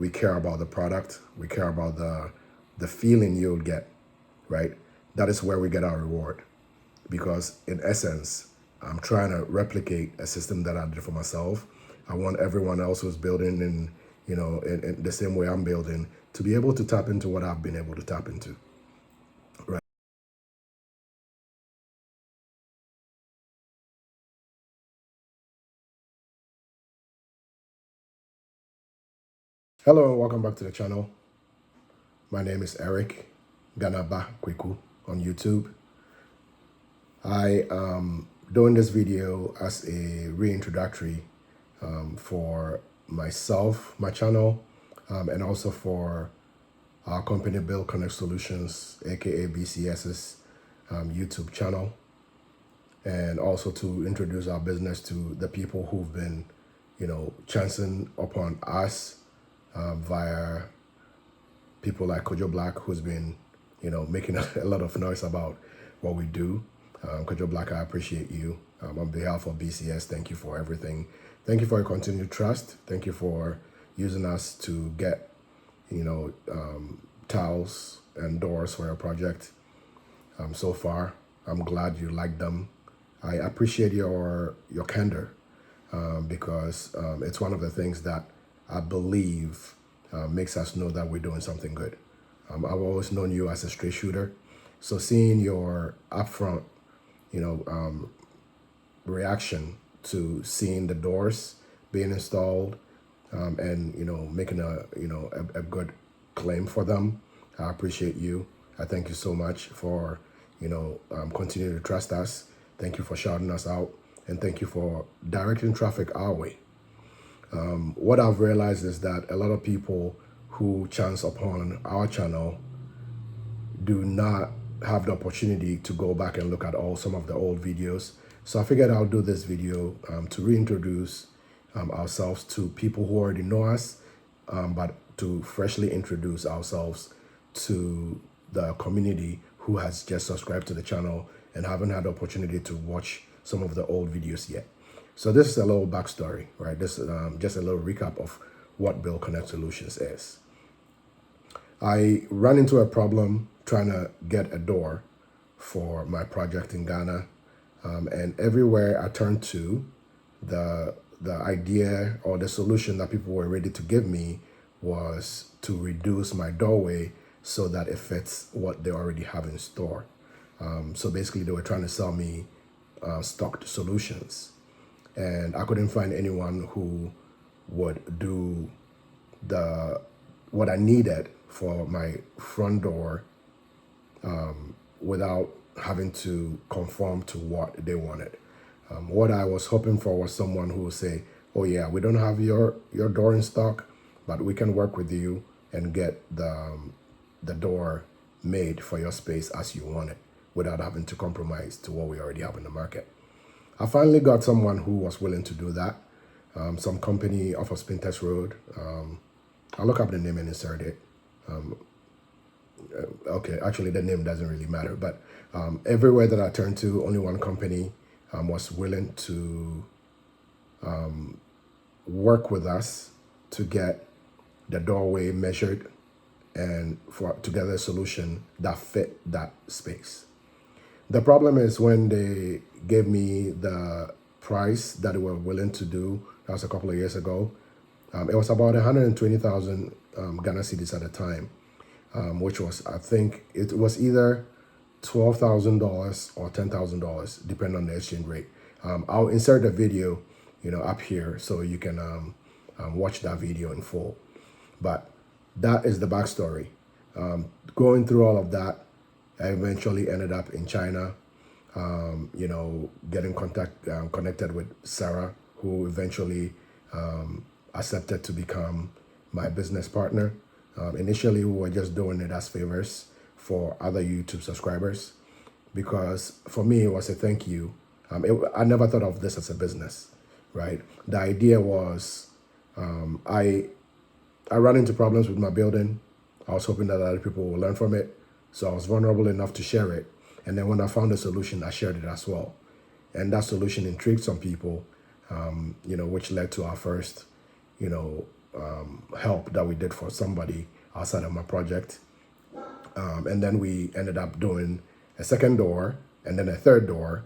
we care about the product, we care about the feeling you'll get, right? That is where we get our reward. Because in essence, I'm trying to replicate a system that I did for myself. I want everyone else who's building in the same way I'm building to be able to tap into what I've been able to tap into. Right. Hello and welcome back to the channel. My name is Eric Ghanaba Kwaku on YouTube. I am doing this video as a reintroductory for myself, my channel, and also for our company BuildConnect Solutions, aka BCS's YouTube channel, and also to introduce our business to the people who've been, chancing upon us via people like Kojo Black, who's been, making a lot of noise about what we do. Kojo Black, I appreciate you. On behalf of BCS, thank you for everything. Thank you for your continued trust. Thank you for using us to get, tiles and doors for your project. So far, I'm glad you like them. I appreciate your candor because it's one of the things that I believe makes us know that we're doing something good. I've always known you as a straight shooter, so seeing your upfront, reaction to seeing the doors being installed and making a good claim for them, I appreciate you. I thank you so much for continuing to trust us. Thank you for shouting us out, and thank you for directing traffic our way. What I've realized is that a lot of people who chance upon our channel do not have the opportunity to go back and look at some of the old videos. So I figured I'll do this video to reintroduce ourselves to people who already know us, but to freshly introduce ourselves to the community who has just subscribed to the channel and haven't had the opportunity to watch some of the old videos yet. So this is a little backstory, right? This is just a little recap of what BuildConnect Solutions is. I ran into a problem trying to get a door for my project in Ghana, and everywhere I turned to, the idea or the solution that people were ready to give me was to reduce my doorway so that it fits what they already have in store. So basically, they were trying to sell me stocked solutions, and I couldn't find anyone who would do what I needed for my front door without having to conform to what they wanted. What I was hoping for was someone who would say, oh yeah, we don't have your door in stock, but we can work with you and get the door made for your space as you want it without having to compromise to what we already have in the market. I finally got someone who was willing to do that. Some company off of Spintex Road. I'll look up the name and insert it. Okay, actually the name doesn't really matter, but everywhere that I turned to, only one company was willing to work with us to get the doorway measured and to get a solution that fit that space. The problem is when they gave me the price that they were willing to do, that was a couple of years ago, it was about 120,000 Ghana cedis at the time, which was, I think, it was either $12,000 or $10,000, depending on the exchange rate. I'll insert the video, up here so you can watch that video in full. But that is the backstory. Going through all of that, I eventually ended up in China, getting connected with Sarah, who eventually accepted to become my business partner. Initially, we were just doing it as favors for other YouTube subscribers, because for me, it was a thank you. I never thought of this as a business, right? The idea was I ran into problems with my building. I was hoping that other people will learn from it. So I was vulnerable enough to share it. And then when I found a solution, I shared it as well. And that solution intrigued some people, which led to our first, help that we did for somebody outside of my project. And then we ended up doing a second door and then a third door.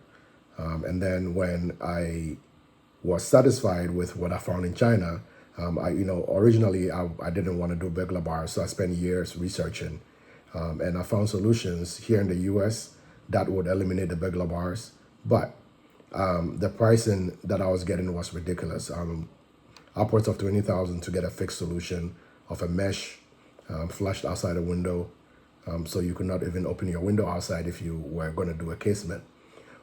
And then when I was satisfied with what I found in China, originally I didn't want to do burglar bars, so I spent years researching. And I found solutions here in the US that would eliminate the burglar bars. But the pricing that I was getting was ridiculous. Upwards of 20,000 to get a fixed solution of a mesh flushed outside the window, so you could not even open your window outside if you were going to do a casement.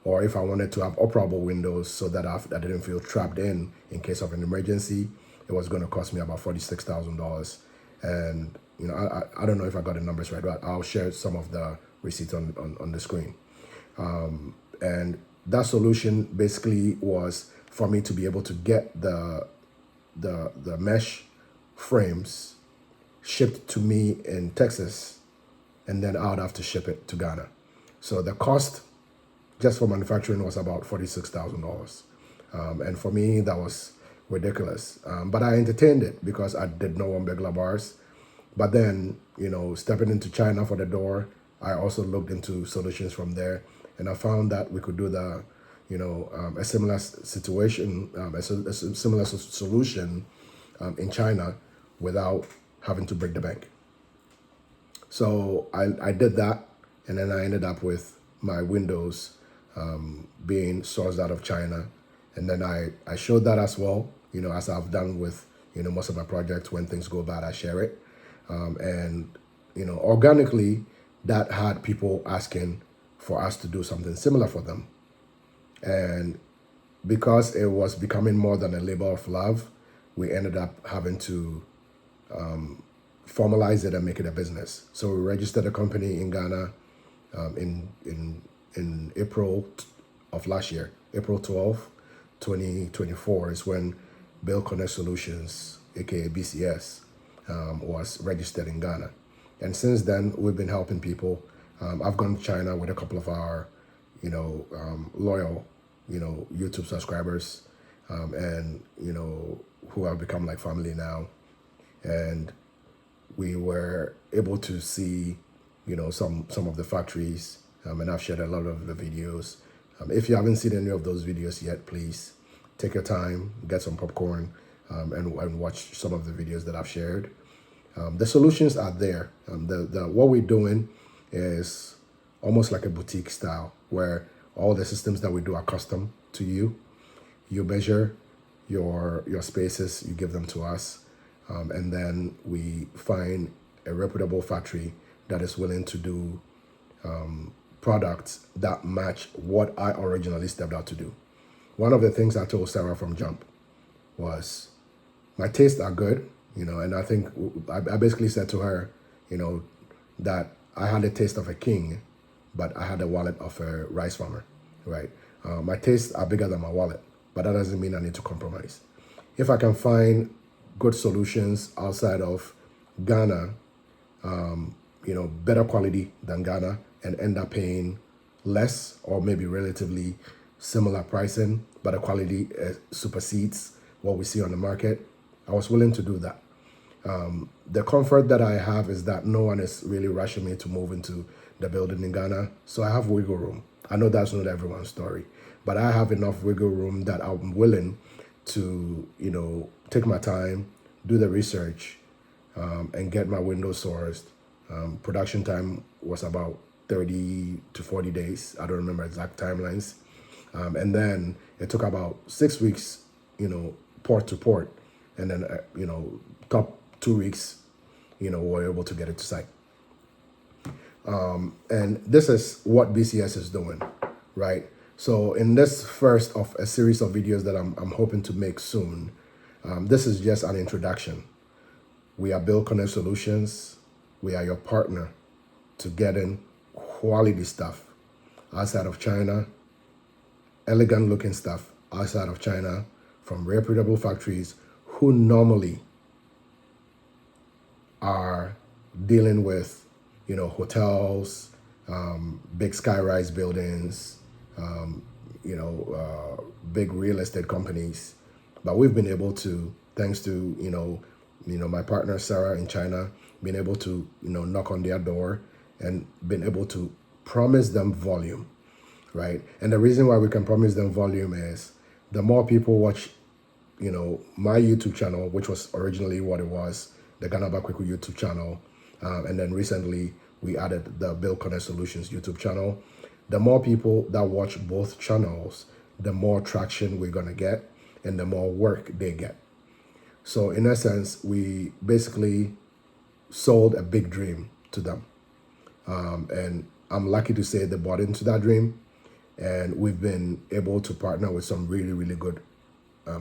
Or if I wanted to have operable windows so that I didn't feel trapped in case of an emergency, it was going to cost me about $46,000. And I don't know if I got the numbers right, but I'll share some of the receipts on the screen. And that solution basically was for me to be able to get the mesh frames shipped to me in Texas, and then I would have to ship it to Ghana. So the cost just for manufacturing was about $46,000. And for me, that was ridiculous. But I entertained it because I did not want burglar bars. But then, stepping into China for the door, I also looked into solutions from there. And I found that we could do a similar situation, a similar solution in China without having to break the bank. So I did that, and then I ended up with my windows being sourced out of China. And then I showed that as well, as I've done with, most of my projects. When things go bad, I share it. And organically, that had people asking for us to do something similar for them. And because it was becoming more than a labor of love, we ended up having to formalize it and make it a business. So we registered a company in Ghana in April of last year. April 12th, 2024 is when BuildConnect Solutions, aka BCS, was registered in Ghana. And since then, we've been helping people. I've gone to China with a couple of our, loyal, YouTube subscribers, and, who have become like family now. And we were able to see, some of the factories, and I've shared a lot of the videos. If you haven't seen any of those videos yet, please take your time, get some popcorn, and watch some of the videos that I've shared. The solutions are there. What we're doing is almost like a boutique style, where all the systems that we do are custom to you. You measure your spaces, you give them to us, and then we find a reputable factory that is willing to do products that match what I originally stepped out to do. One of the things I told Sarah from jump was, my tastes are good, and I think I basically said to her, that I had a taste of a king, but I had a wallet of a rice farmer, right? My tastes are bigger than my wallet, but that doesn't mean I need to compromise. If I can find good solutions outside of Ghana, better quality than Ghana, and end up paying less or maybe relatively similar pricing, but the quality supersedes what we see on the market, I was willing to do that. The comfort that I have is that no one is really rushing me to move into the building in Ghana, so I have wiggle room. I know that's not everyone's story, but I have enough wiggle room that I'm willing to, take my time, do the research, and get my windows sourced. Production time was about 30 to 40 days. I don't remember exact timelines. And then it took about 6 weeks, port to port. And then, top 2 weeks, we were able to get it to site. And this is what BCS is doing, right? So in this first of a series of videos that I'm hoping to make soon, this is just an introduction. We are BuildConnect Solutions. We are your partner to getting quality stuff outside of China, elegant looking stuff outside of China from reputable factories who normally are dealing with, hotels, big sky-rise buildings, big real estate companies. But we've been able to, thanks to, my partner Sarah in China, being able to, knock on their door and being able to promise them volume, right? And the reason why we can promise them volume is the more people watch, my YouTube channel, which was originally what it was, the Ghanaba Kwaku YouTube channel, and then recently we added the BuildConnect Solutions YouTube channel. The more people that watch both channels, the more traction we're gonna get and the more work they get. So in essence, we basically sold a big dream to them. And I'm lucky to say they bought into that dream. And we've been able to partner with some really, really good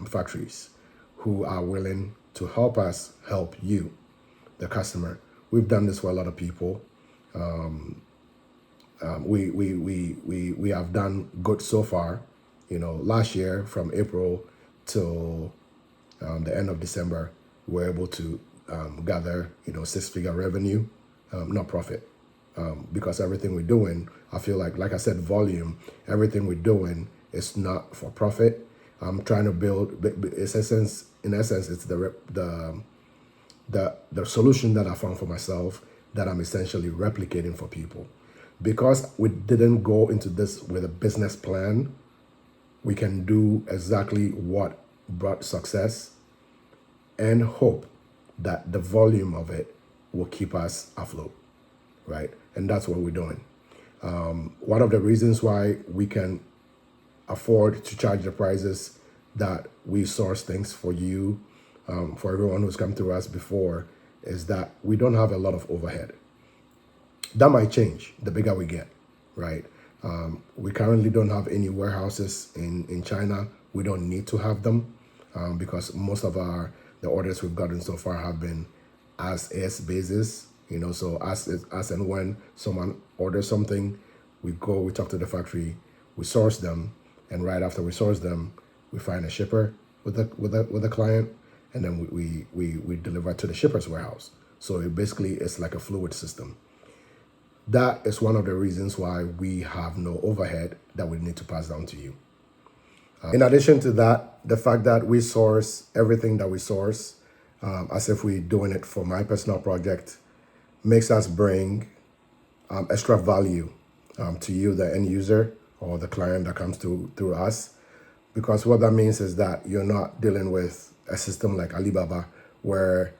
factories who are willing to help us help you, the customer. We've done this for a lot of people. We have done good so far. Last year from April till the end of December, we were able to gather, six-figure revenue, not profit. Because everything we're doing, I feel like I said, volume, everything we're doing is not for profit. I'm trying to build, in essence, it's the solution that I found for myself that I'm essentially replicating for people. Because we didn't go into this with a business plan, we can do exactly what brought success and hope that the volume of it will keep us afloat, right? And that's what we're doing. One of the reasons why we can afford to charge the prices that we source things for you, for everyone who's come through us before, is that we don't have a lot of overhead. That might change the bigger we get, right? We currently don't have any warehouses in China. We don't need to have them because most of the orders we've gotten so far have been as is basis. So as and when someone orders something, we talk to the factory, we source them, and right after we source them, we find a shipper with the client, and then we deliver to the shipper's warehouse. So it basically is like a fluid system. That is one of the reasons why we have no overhead that we need to pass down to you. In addition to that, the fact that we source everything that we source, as if we're doing it for my personal project, makes us bring extra value to you, the end user or the client that comes through us. Because what that means is that you're not dealing with a system like Alibaba where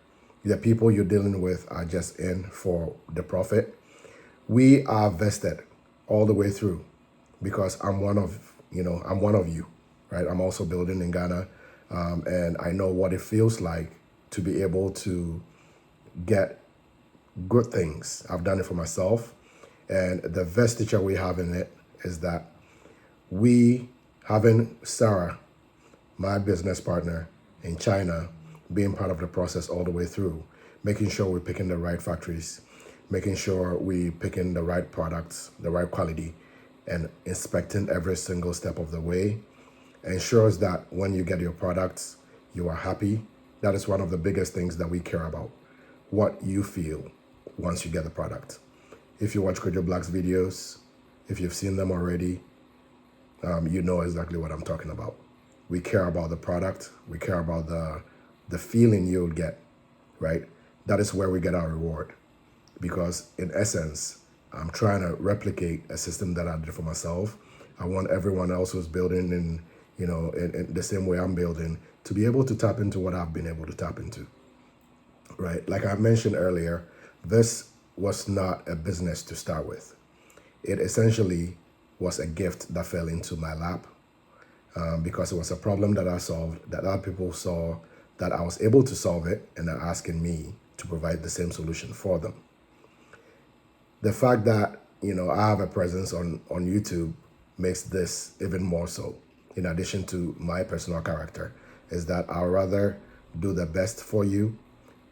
the people you're dealing with are just in for the profit. We are vested all the way through because I'm one of you, right? I'm also building in Ghana, and I know what it feels like to be able to get good things. I've done it for myself, and the vestige we have in it is that we, having Sarah, my business partner in China, being part of the process all the way through, making sure we're picking the right factories, making sure we're picking the right products, the right quality, and inspecting every single step of the way ensures that when you get your products, you are happy. That is one of the biggest things that we care about, what you feel once you get the product. If you watch Kojo Black's videos, if you've seen them already, you know exactly what I'm talking about. We care about the product. We care about the feeling you'll get, right? That is where we get our reward. Because in essence, I'm trying to replicate a system that I did for myself. I want everyone else who's building in the same way I'm building to be able to tap into what I've been able to tap into, right? Like I mentioned earlier, this was not a business to start with. It essentially was a gift that fell into my lap because it was a problem that I solved, that other people saw, that I was able to solve it, and they're asking me to provide the same solution for them. The fact that, I have a presence on YouTube makes this even more so. In addition to my personal character, is that I'd rather do the best for you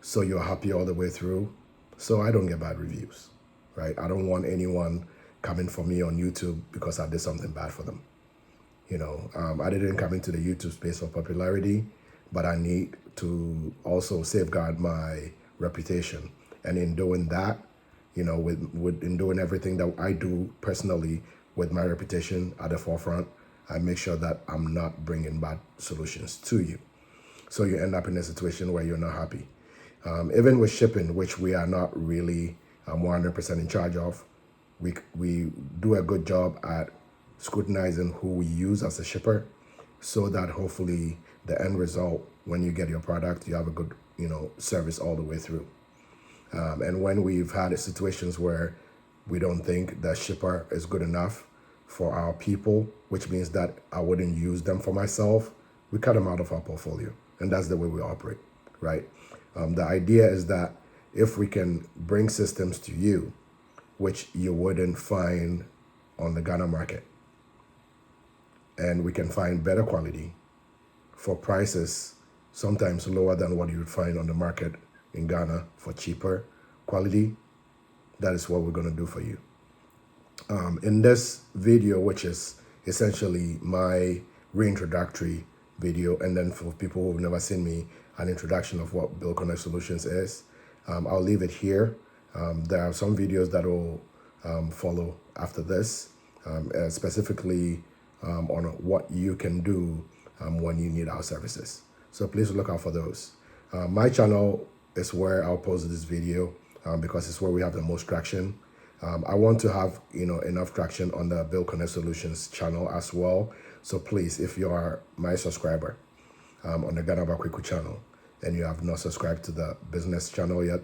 so you're happy all the way through, so I don't get bad reviews, right? I don't want anyone coming for me on YouTube because I did something bad for them. I didn't come into the YouTube space for popularity, but I need to also safeguard my reputation. And in doing that, in doing everything that I do personally with my reputation at the forefront, I make sure that I'm not bringing bad solutions to you. So you end up in a situation where you're not happy. Even with shipping, which we are not really 100% in charge of, we do a good job at scrutinizing who we use as a shipper, so that hopefully the end result, when you get your product, you have a good service all the way through. And when we've had situations where we don't think the shipper is good enough for our people, which means that I wouldn't use them for myself, we cut them out of our portfolio. And that's the way we operate, right? The idea is that if we can bring systems to you, which you wouldn't find on the Ghana market, and we can find better quality for prices sometimes lower than what you would find on the market in Ghana for cheaper quality, that is what we're going to do for you. In this video, which is essentially my reintroductory video, and then for people who've never seen me, an introduction of what BuildConnect Solutions is, I'll leave it here. There are some videos that will follow after this, specifically on what you can do when you need our services. So please look out for those. My channel is where I'll post this video because it's where we have the most traction. I want to have enough traction on the BuildConnect Solutions channel as well. So please, if you are my subscriber on the Ghanaba Kwaku channel and you have not subscribed to the business channel yet,